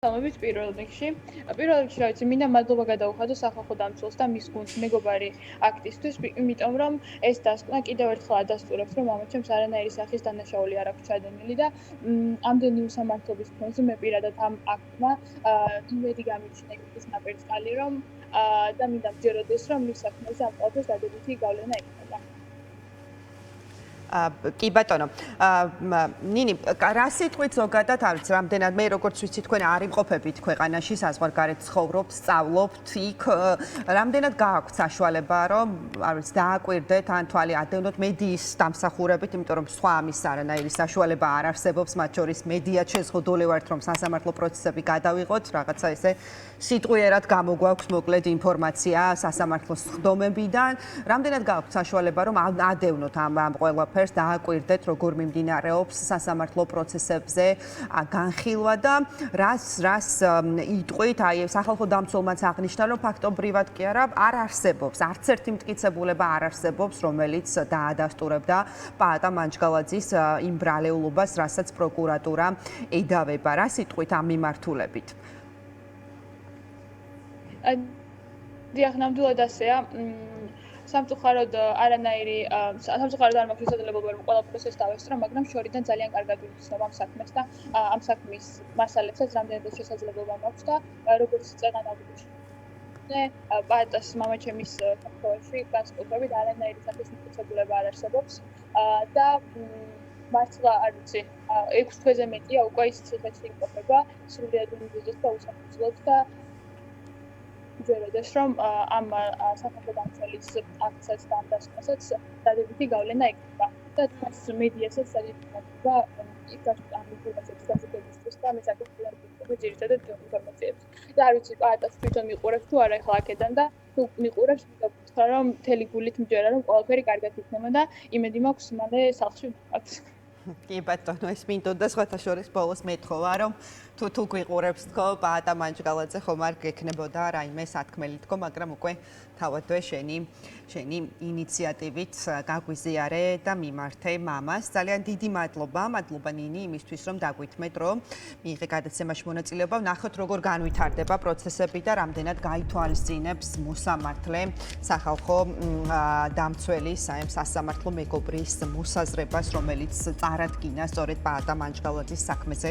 მოგესალმებით პირველ რიგში, რა ვიცი, მინდა მადლობა გადაუხადო სახალხო დამცველს და მის გუნდს მეგობარი აქტისთვის, იმიტომ რომ ეს დასკვნა კიდევ ერთხელ ადასტურებს, რომ მამაჩემს არანაირი სახის დანაშაული არ აქვს ჩადენილი და ამდენი უსამართლობის ფონზე მე პირადად ამ აქტმა იმედი გამიჩნია ის ნაპერწკალი, რომ და მინდა მჯეროდეს, რომ მის საქმეზე ამ ყველაფერს დადებითი გავლენა ექნება. კი ბატონო, ნინი, რა სიტყვით ზოგადად არ ვიცი, რამდენად მე როგორც ვიცი თქვენ არ იმყოფებით ქვეყანაში, საზღვარგარეთ ცხოვრობთ, სწავლობთ იქ, რამდენად გააქვთ საშუალება, რომ არ ვიცი, დააკვირდეთ ან თვალი ადევნოთ მედიის დამსახურებით, იმიტომ რომ სხვა ამის არანაირი საშუალება არ არსებობს, მათ შორის მედიაც შეზღუდული ვართ, რომ სასამართლო პროცესები გადავიღოთ, რაღაცა ესე სიტყვიერად გამოგვაქვს მოკლედ ინფორმაცია სასამართლოს ხდომებიდან, რამდენად გააქვთ საშუალება, რომ ადევნოთ ამ ყველაფერს დააკვირდეთ, როგორ მიმდინარეობს სასამართლო პროცესებზე განხილვა და რას იტყვით, აი სახალხო დამცველმაც აღნიშნა, რომ ფაქტობრივად კი არა, არ არსებობს, არც ერთი მტკიცებულება არ არსებობს, რომელიც დაადასტურებდა პაატა მანჯგალაძის იმ ბრალეულობას, რასაც პროკურატურა ედავება. რა სიტყვით ამ მიმართულებით? დიახ, ნამდვილად ასეა. სამწუხაროდ არანაირი სამწუხაროდ არ მაქვს შესაძლებლობა რომ ყველა პროცესს დავესწრო, მაგრამ შორიდან ძალიან კარგად ვიცნობ ამ საქმეს და ამ საქმის მასალებსაც რამდენადაც შესაძლებლობა მაქვს და როგორც წეგან აგვიჩნე, პაატას მამაჩემის საქართველოში განსაკუთრებით არანაირი სახის მტკიცებულება არ არსებობს და მართლა არ ვიცი, 6 თვეზე მეტია უკვე ის ციხეში იმყოფება, სრულიად უნდოდოს და უსაფრთხოებს და ჯეროდეს რომ ამ სახალხო დამცველის აქტსაც და ამ დასკვნასაც დადებითი გავლენა ექნება და თავს მედიასაც დადებითება იქ ამ ინფორმაციების გაზრდისთვის და მე საკუთრებრივ ძირითადად ინფორმაციებს და არ ვიცი პაატას თვითონ მიყურებს თუ არა ახლა აქედან და თუ მიყურებს მოგეთხრა რომ მთელი გულით მჯერა რომ ყველაფერი კარგად იქნება და იმედი მაქვს მალე სახლში ვიყავთ. კი ბატონო, ეს მინდოდა სხვათა შორის ბოლოს მეთხოვა, რომ თუ გვიყურებს თქო, პაატა მანჯგალაძე ხომ არ გექნებოდა რაიმე სათქმელი თქო, მაგრამ უკვე თავადვე შენი ინიციატივით გაგვიზიარე და მიმართე მამას. ძალიან დიდი მადლობა ნინი იმისთვის, რომ დაგვითმეთ, რომ მიიღე გადაცემაში მონაწილეობა. ვნახოთ, როგორ განვითარდება პროცესები და რამდენად გაითვალისწინებს მოსამართლე სახალხო დამცველის სასამართლო მეგობრის მოსაზრებას, რომელიც წარადგინა სწორედ პაატა მანჯგალაძის საქმეზე.